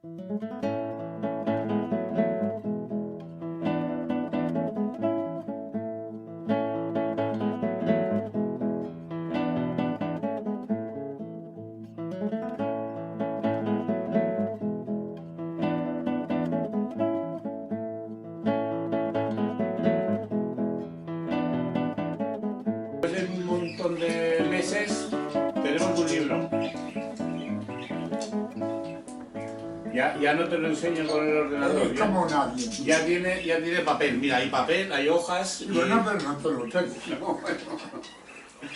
Después de un montón de meses tenemos un libro. Ya no te lo enseño con el ordenador. Es como nadie. Ya tiene papel. Mira, hay papel, hay hojas. Y bueno, pero no te lo tengo. No, bueno.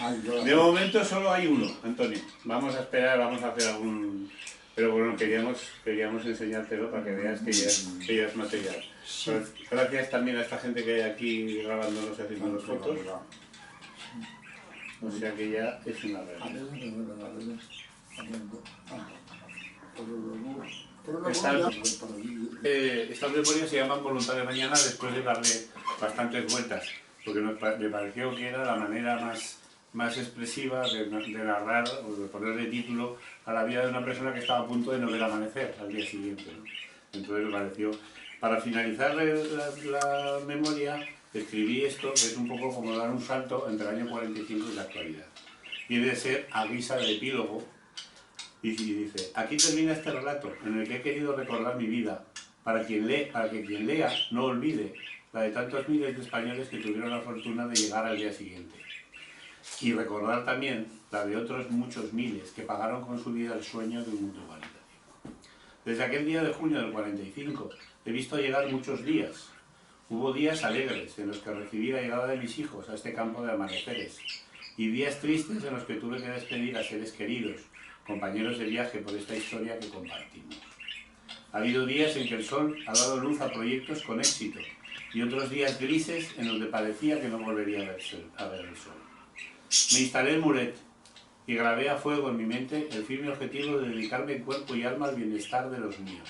Ay, yo... De momento solo hay uno, Antonio. Vamos a esperar, vamos a hacer algún... Pero bueno, queríamos enseñártelo para que veas que ya es material. Sí. Gracias también a esta gente que hay aquí grabándonos y haciendo las fotos. O sea que ya es una realidad. Estas memorias se llaman Voluntad Mañana después de darle bastantes vueltas, porque me pareció que era la manera más expresiva de narrar o de ponerle título a la vida de una persona que estaba a punto de no ver amanecer al día siguiente, ¿no? Entonces me pareció, para finalizar la memoria, escribí esto, que es un poco como dar un salto entre el año 45 y la actualidad. Tiene de ser a guisa de epílogo, y dice: aquí termina este relato en el que he querido recordar mi vida, para que quien lea no olvide la de tantos miles de españoles que tuvieron la fortuna de llegar al día siguiente. Y recordar también la de otros muchos miles que pagaron con su vida el sueño de un mundo igualitario. Desde aquel día de junio del 45 he visto llegar muchos días. Hubo días alegres en los que recibí la llegada de mis hijos a este campo de amaneceres, y días tristes en los que tuve que despedir a seres queridos, compañeros de viaje por esta historia que compartimos. Ha habido días en que el sol ha dado luz a proyectos con éxito, y otros días grises en donde parecía que no volvería a ver el sol. Me instalé en Muret y grabé a fuego en mi mente el firme objetivo de dedicarme en cuerpo y alma al bienestar de los míos.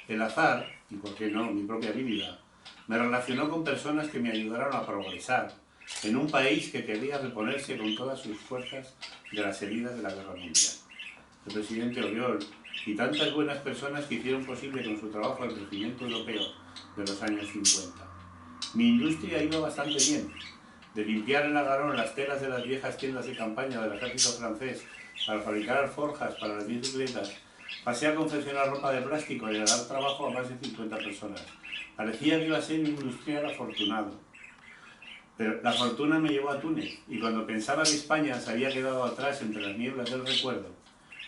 El azar, y por qué no, mi propia habilidad, me relacionó con personas que me ayudaron a progresar en un país que quería reponerse con todas sus fuerzas de las heridas de la Guerra Mundial. El presidente Oriol y tantas buenas personas que hicieron posible con su trabajo el crecimiento europeo de los años 50. Mi industria ha ido bastante bien. De limpiar en Agarón las telas de las viejas tiendas de campaña del ejército francés para fabricar alforjas para las bicicletas, pasé a confeccionar ropa de plástico y a dar trabajo a más de 50 personas. Parecía que iba a ser un industrial afortunado. Pero la fortuna me llevó a Túnez, y cuando pensaba que España se había quedado atrás entre las nieblas del recuerdo,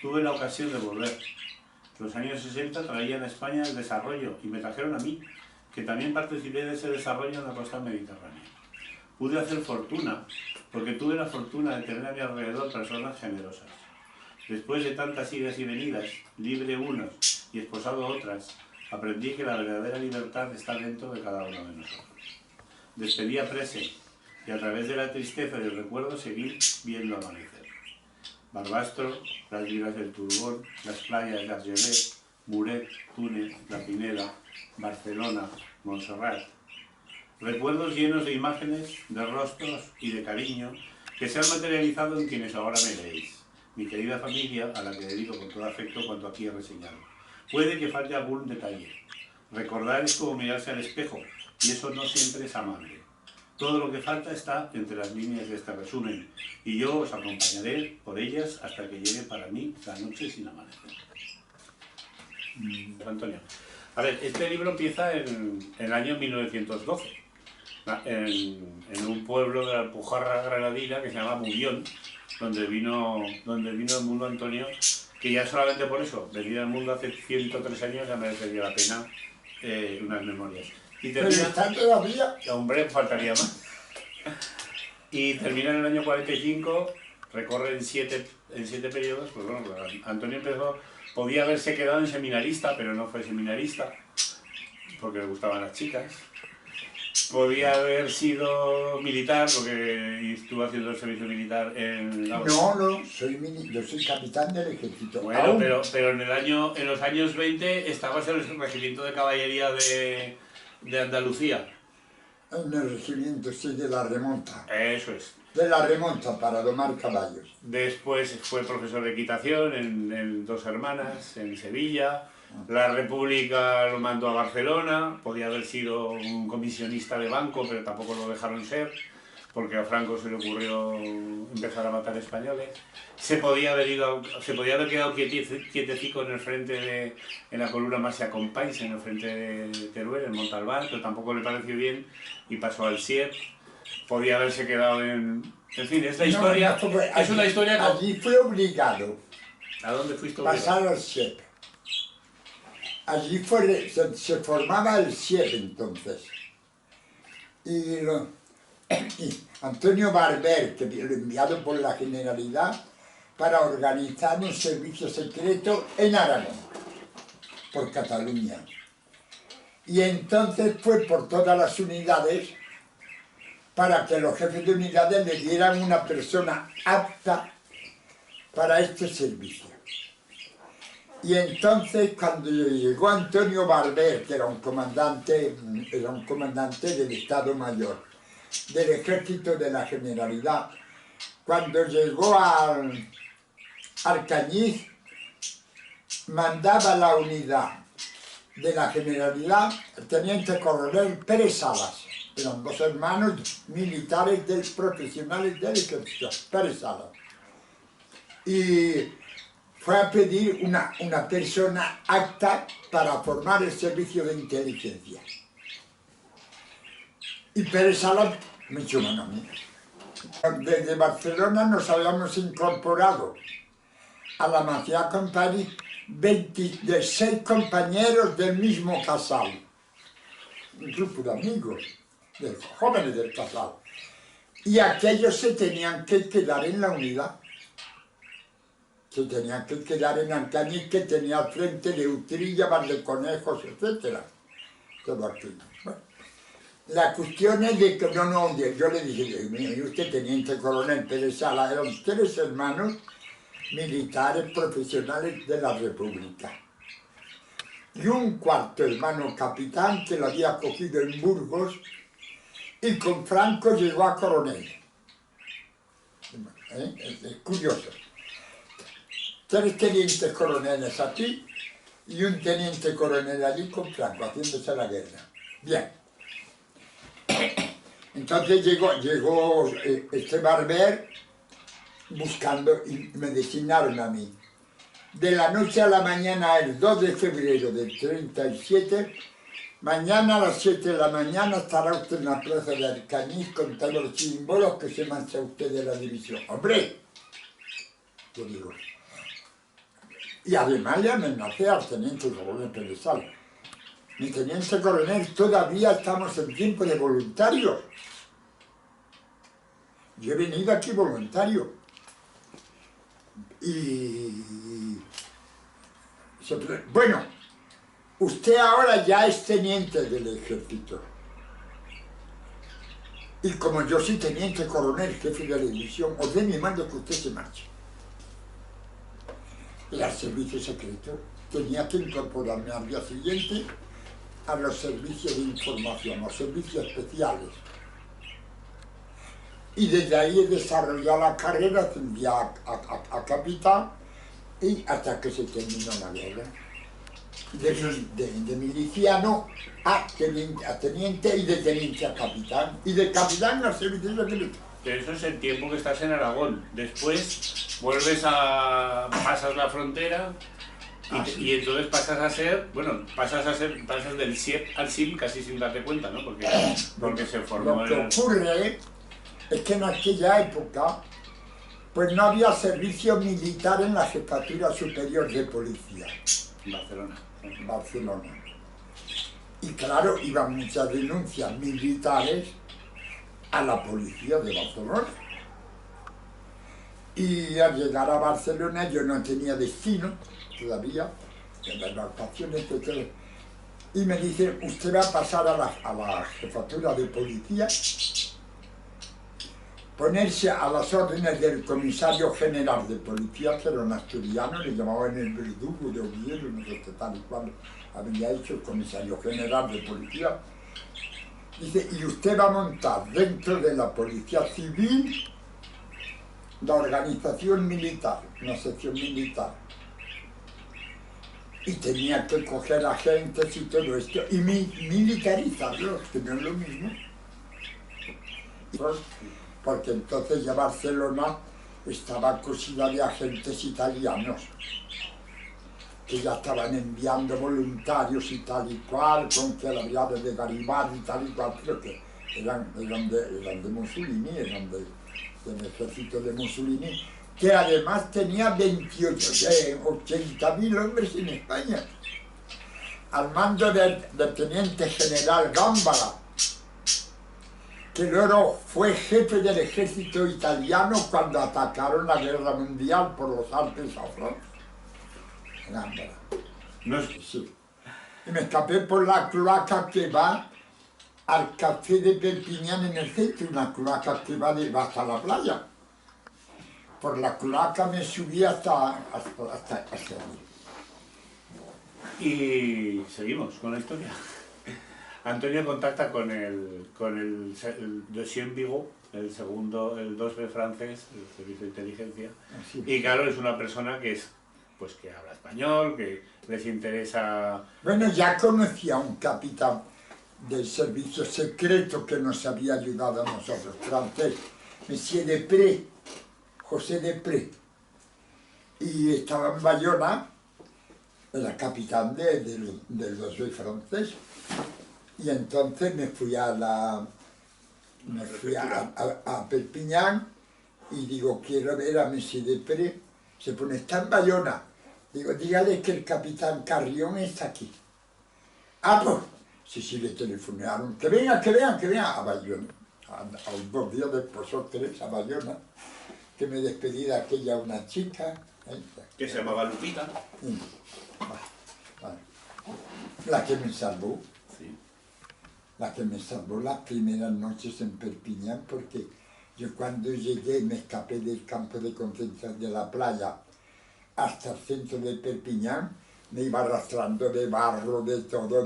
tuve la ocasión de volver. Los años 60 traían a España el desarrollo y me trajeron a mí, que también participé de ese desarrollo en la costa mediterránea. Pude hacer fortuna, porque tuve la fortuna de tener a mi alrededor personas generosas. Después de tantas idas y venidas, libre unos y esposado otras, aprendí que la verdadera libertad está dentro de cada uno de nosotros. Despedí a Prese, y a través de la tristeza y el recuerdo seguí viendo amanecer. Barbastro, las vilas del Turbón, las playas de Argelès, Muret, Túnez, La Pineda, Barcelona, Montserrat. Recuerdos llenos de imágenes, de rostros y de cariño que se han materializado en quienes ahora me leéis. Mi querida familia, a la que dedico con todo afecto cuanto aquí he reseñado. Puede que falte algún detalle. Recordar es como mirarse al espejo, y eso no siempre es amable. Todo lo que falta está entre las líneas de este resumen, y yo os acompañaré por ellas hasta que llegue para mí la noche sin amanecer. Antonio. A ver, este libro empieza en el año 1912, en un pueblo de la Alpujarra granadina que se llama Mubión, donde vino el mundo Antonio, que ya solamente por eso, venir al mundo hace 103 años, ya merecería la pena unas memorias. Y termina, pero está todavía... Hombre, faltaría más. Y termina en el año 45, recorre en siete periodos. Pues bueno, Antonio empezó, podía haberse quedado en seminarista, pero no fue seminarista, porque le gustaban las chicas. Podía haber sido militar, porque estuvo haciendo el servicio militar en la... No, yo soy capitán del ejército. Bueno, pero en los años 20 estabas en el regimiento de caballería de Andalucía. En el regimiento, sí, de la remonta. Eso es. De la remonta para domar caballos. Después fue profesor de equitación en Dos Hermanas, en Sevilla. La República lo mandó a Barcelona, podía haber sido un comisionista de banco, pero tampoco lo dejaron ser, porque a Franco se le ocurrió empezar a matar españoles. Se podía haber quedado quietecico en el frente en la columna Marcia Companys, en el frente de Teruel, en Montalbán, pero tampoco le pareció bien y pasó al Siet. Podía haberse quedado en fin, es la historia. Es una historia. Allí fue obligado. ¿A dónde fuiste obligado? Pasar al Siet. Allí se formaba el Siet entonces. Y Antonio Barber, que lo enviado por la Generalidad para organizar un servicio secreto en Aragón, por Cataluña. Y entonces fue por todas las unidades para que los jefes de unidades le dieran una persona apta para este servicio. Y entonces cuando llegó Antonio Barber, que era un comandante del Estado Mayor, del Ejército de la Generalidad, cuando llegó a Alcañiz, mandaba la unidad de la Generalidad el teniente coronel Pérez Salas. Eran dos hermanos militares profesionales del Ejército, Pérez Salas. Y fue a pedir una persona apta para formar el servicio de inteligencia. Y Pérez Salas me echó mano a mí. Desde Barcelona nos habíamos incorporado a la Marcia Companys 26 compañeros del mismo casal. Un grupo de amigos, de jóvenes del casal. Y aquellos se tenían que quedar en la unidad. Se tenían que quedar en Alcañiz, que tenía al frente de Utrilla, Valdeconejos, etc. Todo aquello. Bueno, la cuestión es de que yo le dije, y usted, teniente coronel Pérez Salas, eran 3 hermanos militares profesionales de la República. Y un cuarto hermano capitán que lo había cogido en Burgos y con Franco llegó a coronel. Es curioso. 3 tenientes coroneles aquí y un teniente coronel allí con Franco, haciéndose la guerra. Bien. Entonces llegó este Barber buscando y me designaron a mí. De la noche a la mañana, el 2 de febrero del 37, mañana a las 7 de la mañana estará usted en la plaza de Alcañiz con todos los símbolos que se marcha usted de la división. ¡Hombre! Yo digo. Y además le amenacé al teniente coronel Pérez Salas. Mi teniente coronel, todavía estamos en tiempo de voluntarios. Yo he venido aquí voluntario. Bueno, usted ahora ya es teniente del ejército. Y como yo soy teniente coronel, jefe de la división, ordeno y mando que usted se marche. Y al servicio secreto tenía que incorporarme al día siguiente a los servicios de información, los servicios especiales. Y desde ahí he desarrollado la carrera, ascendí a capitán y hasta que se terminó la guerra. De miliciano a teniente y de teniente a capitán. Y de capitán al servicio secreto. Pero eso es el tiempo que estás en Aragón. Después pasas la frontera y entonces pasas del SIEP al SIM casi sin darte cuenta, ¿no? Porque se formó. Lo que ocurre es que en aquella época pues no había servicio militar en la Jefatura Superior de Policía. Barcelona. Y claro, iban muchas denuncias militares a la policía de Barcelona. Y al llegar a Barcelona yo no tenía destino todavía, en las vacaciones, etc. Y me dicen, usted va a pasar a la jefatura de policía, ponerse a las órdenes del comisario general de policía, que era un asturiano, le llamaban el verdugo de Oviedo, no sé qué tal y cual había hecho el comisario general de policía. Dice, y usted va a montar dentro de la policía civil la organización militar, una sección militar. y tenía que coger agentes y todo esto, y militarizarlos, que no es lo mismo. Porque entonces ya Barcelona estaba cosida de agentes italianos, que ya estaban enviando voluntarios y tal y cual, con que la brigada de Garibaldi y tal y cual, creo que eran de Mussolini, eran del ejército de Mussolini, que además tenía 80.000 hombres en España, al mando del teniente general Gambara, que luego fue jefe del ejército italiano cuando atacaron la guerra mundial por los Alpes a Francia. Gambara. No, Sí. Y me escapé por la cloaca que va al café de Perpiñán en el centro, una cloaca que va hasta la playa. Por la cloaca me subí hasta allí. y seguimos con la historia. Antonio contacta con el dossier Vigo, el 2B francés, el servicio de inteligencia, Así. y claro, es una persona que que habla español, que les interesa. Bueno, ya conocía a un capitán del servicio secreto que nos había ayudado a nosotros, francés, Monsieur Depré, José Depré, y estaba en Bayona, era capitán del 2B francés, y entonces me fui a Perpiñán y digo, quiero ver a Monsieur Depré. Se pone, está en Bayona. Digo, dígale que el capitán Carrión está aquí. Ah, pues, sí, le telefonearon, que venga a Bayona. A 2 días después o 3 a Bayona, que me despedí de aquella una chica. Que se llamaba Lupita. Sí. Vale. La que me salvó. Sí. La que me salvó las primeras noches en Perpiñán, porque yo cuando llegué me escapé del campo de concentración de la playa hasta el centro de Perpiñán, me iba arrastrando de barro, de todo,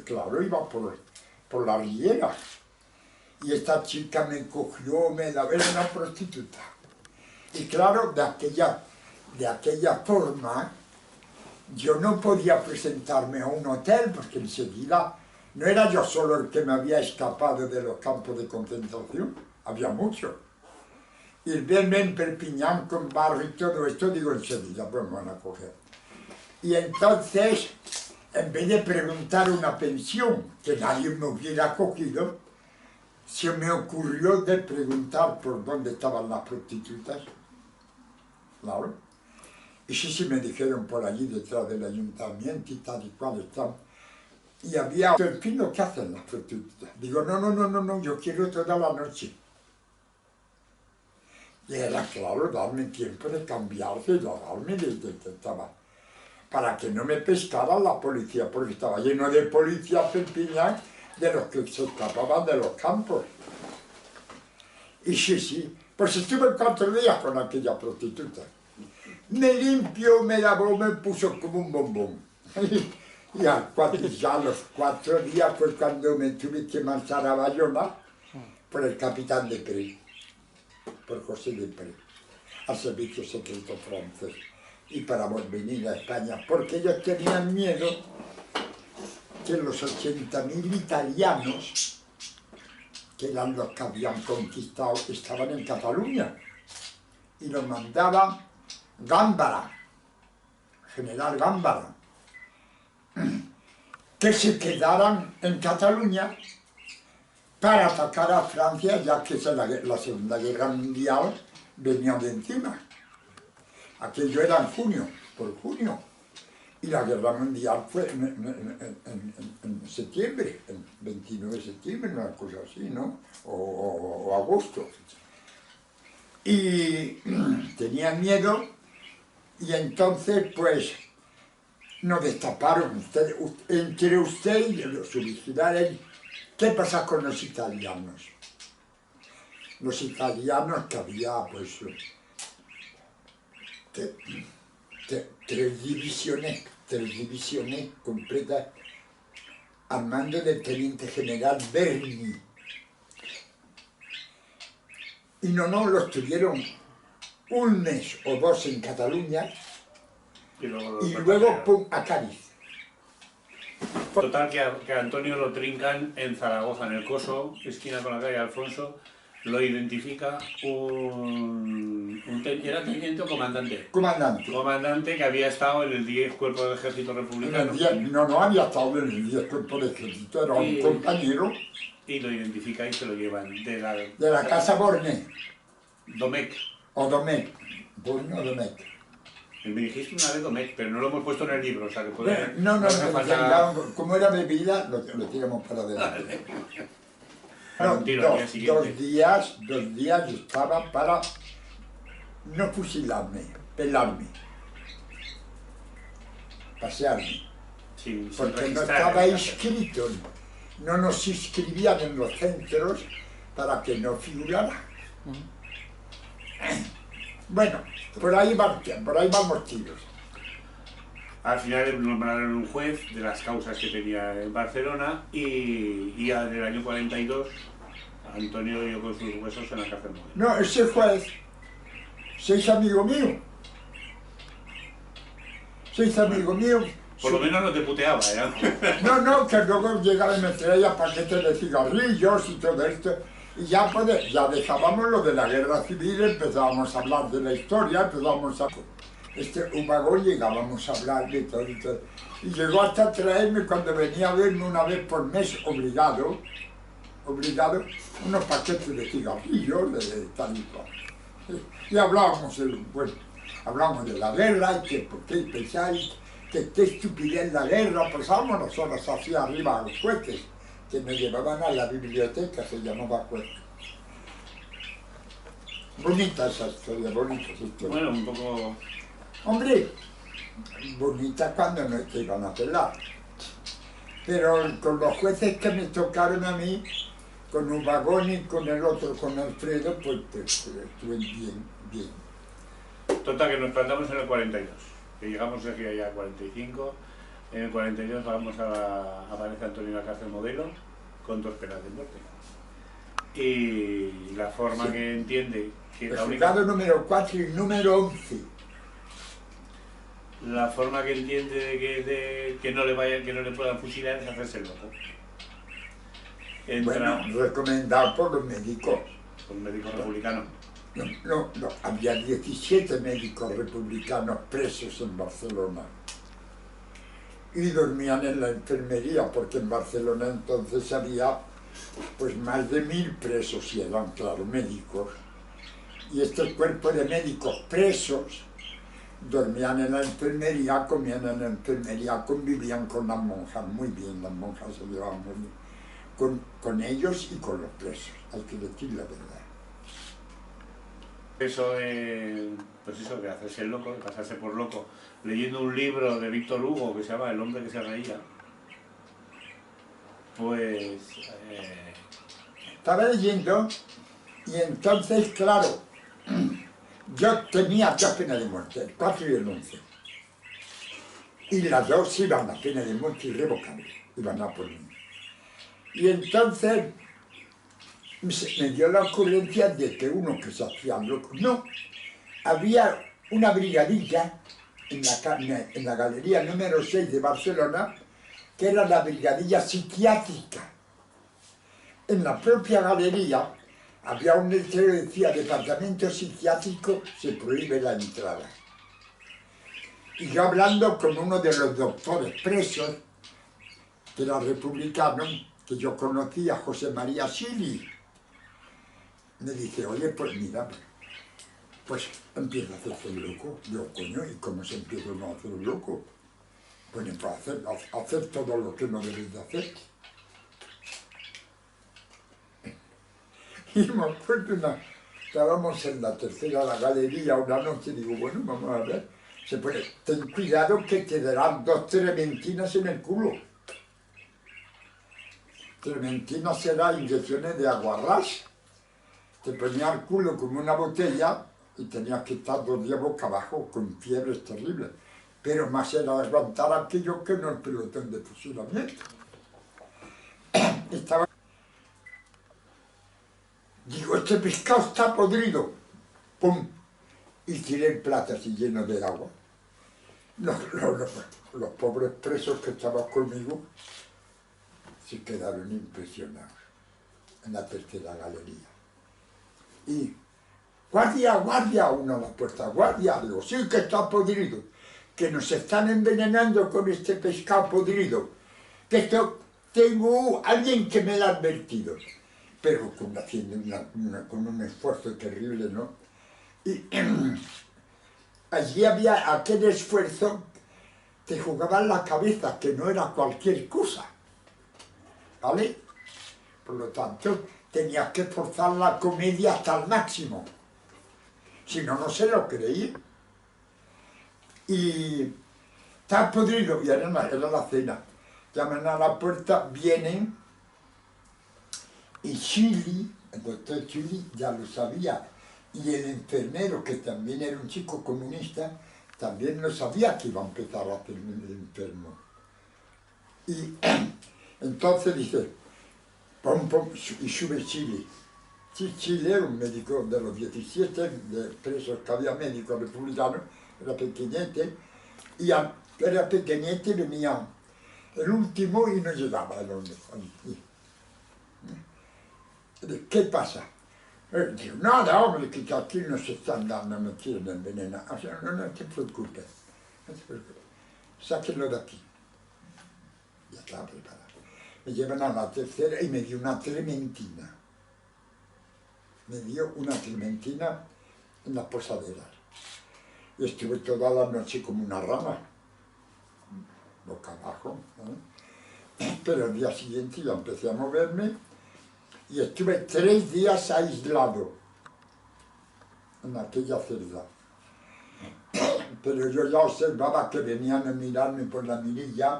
claro, iba por la riera. Y esta chica me cogió, era una prostituta. Y claro, de aquella forma, yo no podía presentarme a un hotel, porque enseguida no era yo solo el que me había escapado de los campos de concentración, había muchos. Y el verme en Perpiñán con barro y todo esto, digo enseguida, pues me van a coger. Y entonces, en vez de preguntar una pensión, que nadie me hubiera cogido, se me ocurrió de preguntar por dónde estaban las prostitutas. Claro. Y sí, me dijeron por allí detrás del ayuntamiento y tal y cual están. Y había, en fin, lo que hacen las prostitutas. Digo, no, yo quiero toda la noche. Y era claro, darme tiempo de cambiarse y darme de estaba. Para que no me pescara la policía, porque estaba lleno de policías Perpiñán, de los que se escapaban de los campos. Y sí, pues estuve 4 días con aquella prostituta. Me limpió, me lavó, me puso como un bombón. Y ya a los 4 días fue cuando me tuve que marchar a Bayona por el capitán Depré, por José Depré, al servicio secreto francés, y para venir a España, porque ellos tenían miedo que los 80.000 italianos, que eran los que habían conquistado, estaban en Cataluña, y los mandaba Gámbara, general Gámbara, que se quedaran en Cataluña para atacar a Francia, ya que la Segunda Guerra Mundial venía de encima. Aquello era en junio, por junio, y la Guerra Mundial fue en septiembre, el 29 de septiembre, una cosa así, ¿no? O agosto. Y tenían miedo, y entonces, pues, nos destaparon. Entre usted y los originales, ¿qué pasa con los italianos? Los italianos que había, pues, 3 divisiones completas al mando del teniente general Berni. Y no, los tuvieron 1 mes o 2 en Cataluña, Y y luego pum, a Cádiz. Total, que a Antonio lo trincan en Zaragoza, en el Coso, esquina con la calle Alfonso, lo identifica ¿era teniente o comandante? Comandante. Comandante que había estado en el 10 Cuerpo del Ejército Republicano. No había estado en el 10 Cuerpo del Ejército, era un compañero. Y lo identifica y se lo llevan de la casa Borne. Domecq. O Domecq. Borne o Domecq. Me dijiste una vez Domecq, pero no lo hemos puesto en el libro, o sea que puede... No, como era bebida, lo tiramos para adelante. Dos días yo estaba para no fusilarme, pelarme, pasearme, sí, porque no estaba inscrito, no nos inscribían en los centros para que no figurara. Bueno, por ahí van los tiros. Al final nombraron un juez de las causas que tenía en Barcelona y en el año 42 Antonio dio con sus huesos en la cárcel Modelo. No, ese juez se hizo amigo mío. Por lo menos no te puteaba, ¿eh? No, que luego llegaba y me traía paquetes de cigarrillos y todo esto. Y ya dejábamos lo de la guerra civil, empezábamos a hablar de la historia, empezábamos a... un vagón llegábamos a hablar de todo y todo. Y llegó hasta traerme, cuando venía a verme una vez por mes, obligado, unos paquetes de cigarrillos, de tal y cual. Y hablábamos de la guerra, y que por qué pensáis, que qué estupidez la guerra, pasábamos nosotros hacia arriba a los jueces, que nos llevaban a la biblioteca, se llamaba juez. Bonita esa historia, bonita esa historia. Bueno, un poco... Hombre, bonita cuando no te iban a pelar. Pero con los jueces que me tocaron a mí, con un vagón y con el otro, con Alfredo, pues estuve bien. Total, que nos plantamos en el 42, que llegamos aquí allá al 45, en el 42 aparece Antonio en la cárcel Modelo, con 2 penas de muerte. Y la forma que entiende que el juzgado número 4 y número 11. La forma que entiende de que no le puedan fusilar es hacerse el loco. Bueno, recomendado por los médicos. Por un médico republicano. No, había 17 médicos republicanos presos en Barcelona. Y dormían en la enfermería, porque en Barcelona entonces había pues más de 1000 presos, y eran, claro, médicos. Y este cuerpo de médicos presos dormían en la enfermería, comían en la enfermería, convivían con las monjas, muy bien, las monjas se llevaban muy bien. Con ellos y con los presos, hay que decir la verdad. Eso de hacerse el loco, de pasarse por loco, leyendo un libro de Víctor Hugo que se llama El hombre que se reía, pues... Estaba leyendo y entonces, claro, yo tenía 2 penas de muerte, el 4 y el 11. Y las 2 iban a pena de muerte irrevocable, iban a por mí. Y entonces me dio la ocurrencia de que uno que se hacía loco, no, había una brigadilla en la galería número 6 de Barcelona, que era la brigadilla psiquiátrica. En la propia galería había un letrero que decía: departamento psiquiátrico, se prohíbe la entrada. Y yo, hablando con uno de los doctores presos, que era republicano, que yo conocía, José María Sili, me dice: oye, pues mira, pues empieza a hacerse el loco. Digo, coño, ¿y cómo se empieza uno a hacer el loco? Pues hacer todo lo que no debes de hacer. Y me acuerdo, estábamos en la tercera de la galería una noche, y digo, bueno, vamos a ver. Se pone: ten cuidado que te darán 2 trementinas en el culo. Trementinas será inyecciones de aguarrás. Te ponía el culo como una botella y tenías que estar 2 días boca abajo con fiebres terribles. Pero más era aguantar aquello que no el pelotón de fusilamiento. Estaba... Digo, este pescado está podrido. ¡Pum! Y tiré el plato así lleno de agua. Los pobres presos que estaban conmigo se quedaron impresionados en la tercera galería. Y, guardia, guardia, uno a la puerta, guardia, digo, sí que está podrido, que nos están envenenando con este pescado podrido, que esto tengo alguien que me lo ha advertido, pero haciendo con un esfuerzo terrible, ¿no? Y allí había aquel esfuerzo, te jugaban la cabeza, que no era cualquier cosa, ¿vale? Por lo tanto, tenías que forzar la comedia hasta el máximo, si no, no se lo creía. Y está podrido, y era la cena. Llaman a la puerta, vienen, y Chili, el doctor Chili ya lo sabía, y el enfermero, que también era un chico comunista, también lo sabía que iba a empezar a hacer el enfermo. Y entonces dice, pum, pum, y sube Chile. Sí, Chile era un médico de los 17 de presos que había, médicos republicanos, era pequeñete, y era pequeñete, venía el último y no llegaba el hombre. ¿Qué pasa? Digo, nada, hombre, que aquí nos están dando, me quieren envenenar. O sea, no te preocupes, no te preocupes, sáquenlo de aquí. Ya estaba preparado. Me llevan a la tercera y me dio una trementina. Me dio una trementina en la posadera. Y estuve toda la noche como una rana, boca abajo, ¿no? Pero al día siguiente ya empecé a moverme y estuve 3 días aislado en aquella celda. Pero yo ya observaba que venían a mirarme por la mirilla,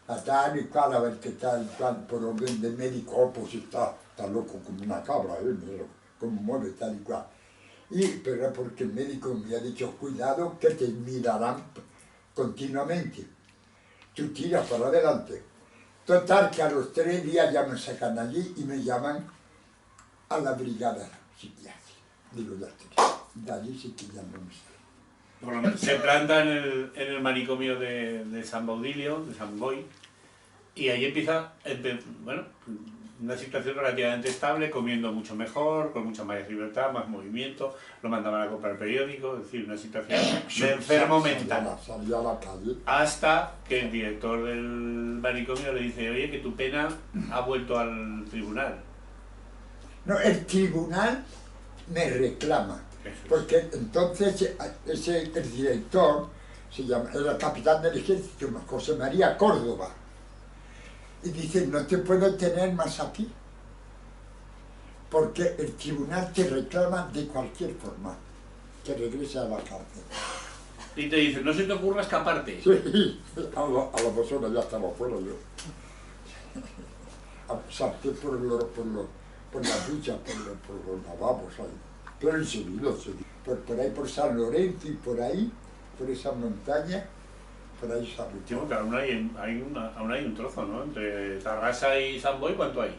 a tal y cual, a ver qué tal, por orden de médico, pues está loco como una cabra, como mueve tal y cual. Pero porque el médico me ha dicho, cuidado que te mirarán continuamente. Tú tiras para adelante. Total, que a los 3 días ya me sacan allí y me llaman a la brigada psiquiátrica. Digo, ya estoy. De allí sí que ya no me estoy. Por lo menos se planta en el manicomio de San Baudilio, de San Boi, y ahí empieza, bueno, una situación relativamente estable, comiendo mucho mejor, con mucha más libertad, más movimiento, lo mandaban a comprar periódicos, es decir, una situación de enfermo mental. Salía a la calle. Hasta que el director del manicomio le dice, oye, que tu pena ha vuelto al tribunal. No, el tribunal me reclama, porque entonces el director, era el capitán del ejército, José María Córdoba, y dice, no te puedo tener más aquí, porque el tribunal te reclama de cualquier forma, que regrese a la cárcel. Y te dice, no se te ocurra escaparte. Sí, a la persona ya estaba fuera yo. Salté por la ducha, por los lavabos ahí, pero enseguida, por ahí por San Lorenzo y por ahí, por esa montaña, por ahí salí. Sí, porque aún hay un trozo, ¿no? Entre Tarrasa y San Boi, ¿cuánto hay?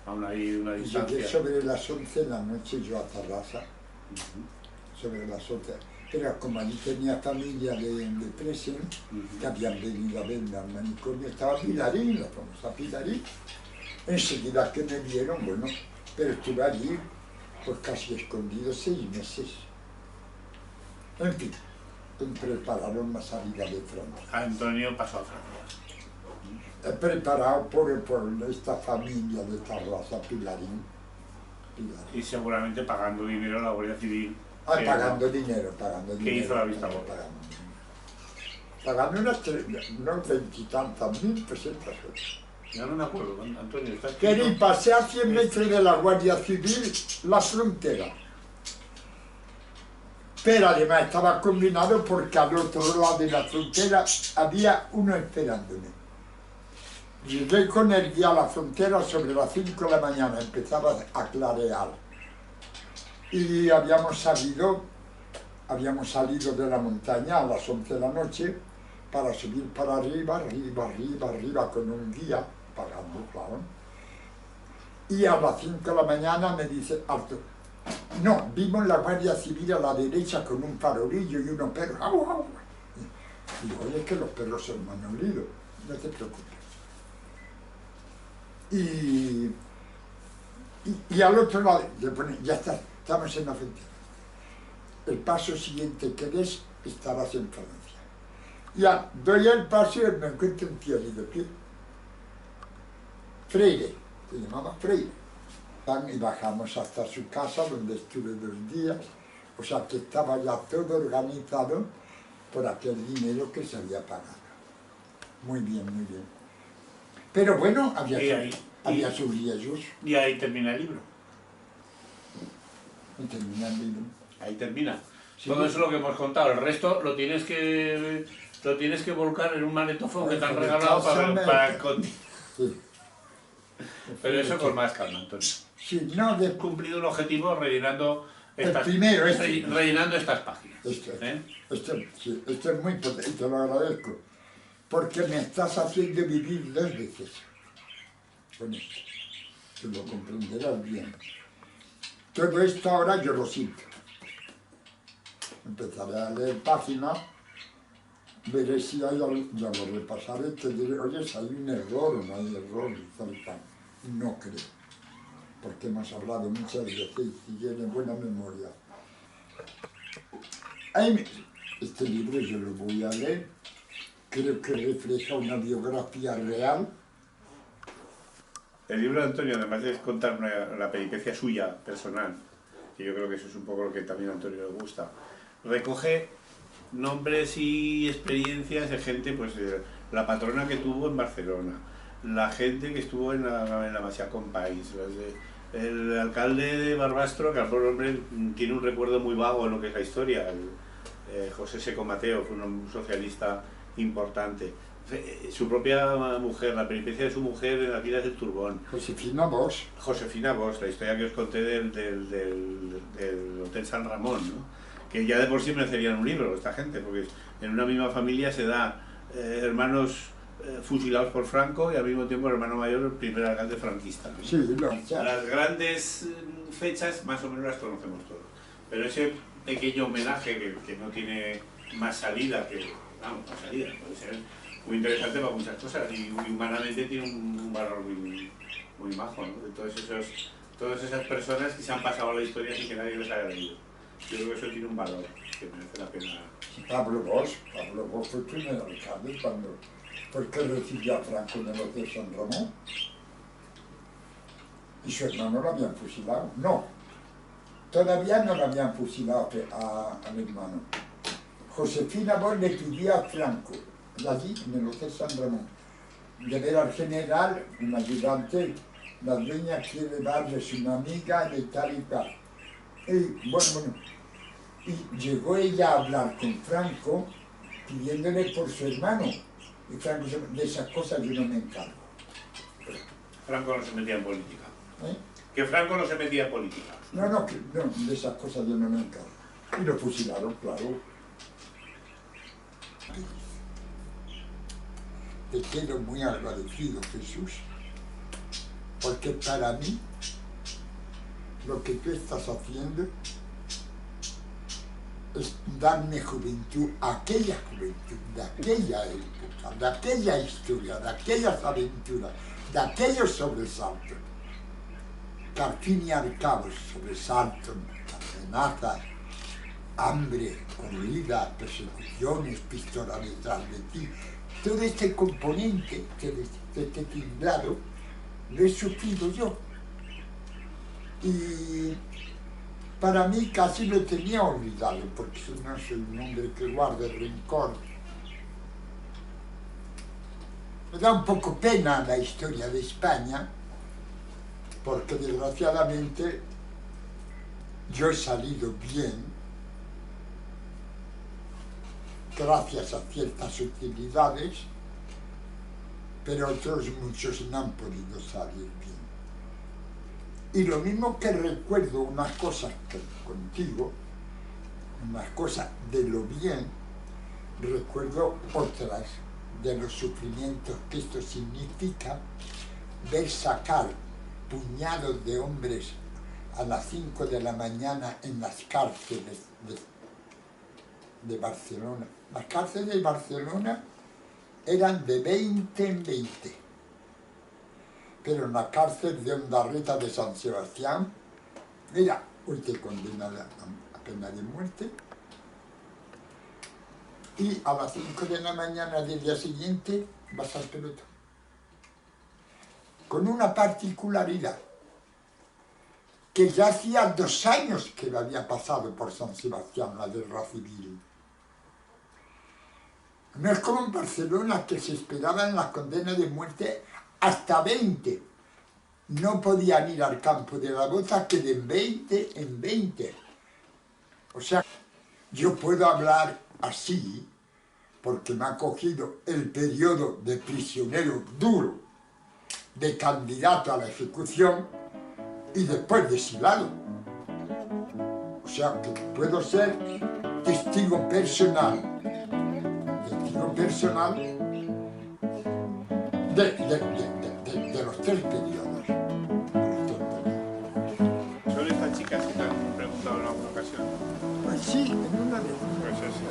Aún hay una distancia. Llegué sobre las 11 de la noche yo a Tarrasa, sobre las 11. Pero como allí tenía familia de presos, que habían venido a verme al manicomio, estaba Pilarín, la famosa Pilarín. Enseguida que me vieron, bueno, pero estuve allí pues casi escondido 6 meses. En fin, prepararon una salida de Francia. Antonio pasó a Francia. He preparado por esta familia de Tarrasa, Pilarín. Y seguramente pagando dinero a la Guardia Civil. Pagando dinero. ¿Qué hizo la vista gorda? Pagando unos 20 y tantas mil pesetas. Ya no me acuerdo, Antonio. Quería pasar a 100 metros de la Guardia Civil la frontera. Pero además estaba combinado porque al otro lado de la frontera había uno esperándome. Llegué con el guía a la frontera sobre las 5 de la mañana, empezaba a clarear. Y habíamos salido de la montaña a las 11 de la noche para subir para arriba, con un guía, pagando, claro. Y a las 5 de la mañana me dice, alto. No, vimos la Guardia Civil a la derecha con un farolillo y unos perros. ¡Au, au! Digo, oye, es que los perros son manolidos, no te preocupes. Y al otro lado le pone, ya está, estamos en la frontera. El paso siguiente que des, estarás en Francia. Ya, doy el paso y me encuentro un tío allí de pie. Freire, se llamaba Freire. Y bajamos hasta su casa, donde estuve 2 días. O sea que estaba ya todo organizado por aquel dinero que se había pagado. Muy bien, muy bien. Pero bueno, había sus riesgos. Y ahí termina el libro. Y termina el libro. Ahí termina. Sí. Todo eso es lo que hemos contado. El resto lo tienes que volcar en un magnetofón que te han regalado para contigo. Sí. Pero eso con más calma, Antonio. Sí, no, He cumplido un objetivo rellenando estas, primero, rellenando estas páginas. Esto es muy potente, te lo agradezco. Porque me estás haciendo vivir 2 veces con esto. Que lo comprenderás bien. Todo esto ahora yo lo siento. Empezaré a leer páginas, veré si hay algo, ya lo repasaré, te diré, oye, si hay un error o no hay error, y tal y tal. No creo, porque hemos hablado muchas veces y tiene buena memoria. Este libro yo lo voy a leer, creo que refleja una biografía real. El libro de Antonio, además de contar la peripecia suya, personal, que yo creo que eso es un poco lo que también a Antonio le gusta, recoge nombres y experiencias de gente, pues la patrona que tuvo en Barcelona, la gente que estuvo en la Masia Companys, el alcalde de Barbastro, que al pobre hombre tiene un recuerdo muy vago en lo que es la historia, José Seco Mateo, fue un socialista importante. Su propia mujer, la peripecia de su mujer en las vidas del Turbón. Josefina Bosch. Josefina Bosch, la historia que os conté del Hotel San Ramón, ¿no? Que ya de por sí merecerían un libro esta gente, porque en una misma familia se da hermanos fusilados por Franco y al mismo tiempo el hermano mayor, el primer alcalde franquista, ¿no? Sí, Las grandes fechas más o menos las conocemos todos, pero ese pequeño homenaje que no tiene más salida que, vamos, más salida, puede ser muy interesante para muchas cosas y humanamente tiene un valor muy majo, ¿no? De todas esas personas que se han pasado a la historia sin que nadie les haya leído. Yo creo que eso tiene un valor que merece la pena. Pablo Bosch fue el primer alcalde porque recibió a Franco en el Hotel San Ramón y su hermano lo habían fusilado. No, todavía no lo habían fusilado al hermano. Josefina Bosch le pidió a Franco, allí en el Hotel San Ramón, de ver al general, un ayudante, la dueña quiere darles una amiga de tal y tal. Y bueno, y llegó ella a hablar con Franco pidiéndole por su hermano. Y Franco dijo, de esas cosas yo no me encargo. Franco no se metía en política. Que Franco no se metía en política. No, de esas cosas yo no me encargo. Y lo fusilaron, claro. Te quedo muy agradecido, Jesús, porque para mí lo que tú estás haciendo es darme juventud, aquella juventud, de aquella época, de aquella historia, de aquellas aventuras, de aquellos sobresaltos, que al fin y al cabo sobresaltos, amenazas, hambre, corridas, persecuciones, pistolas detrás de ti, todo este componente, este tinglado, lo he sufrido yo. Y para mí casi lo tenía olvidado, porque no soy un hombre que guarde rencor. Me da un poco pena la historia de España, porque desgraciadamente yo he salido bien, gracias a ciertas utilidades, pero otros muchos no han podido salir bien. Y lo mismo que recuerdo unas cosas contigo, unas cosas de lo bien, recuerdo otras de los sufrimientos que esto significa, ver sacar puñados de hombres a las 5 de la mañana en las cárceles de Barcelona, Las cárceles de Barcelona eran de 20 en 20. Pero en la cárcel de Ondarreta de San Sebastián, mira, usted condenada a pena de muerte, y a las 5 de la mañana del día siguiente vas al pelotón. Con una particularidad, que ya hacía 2 años que lo había pasado por San Sebastián, la guerra civil. No es como en Barcelona, que se esperaban las condenas de muerte hasta 20. No podían ir al campo de la Bota que de 20 en 20. O sea, yo puedo hablar así porque me ha cogido el periodo de prisionero duro, de candidato a la ejecución y después desilado. O sea, que puedo ser testigo personal de los 3 periodos. ¿Son estas chicas que te han preguntado en alguna ocasión? Pues sí, en una vez. Pues eso.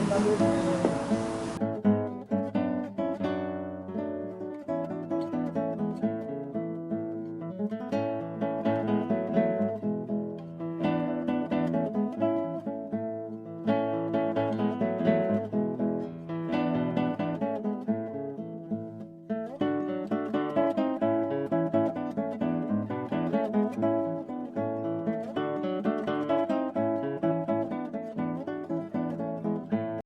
Una vez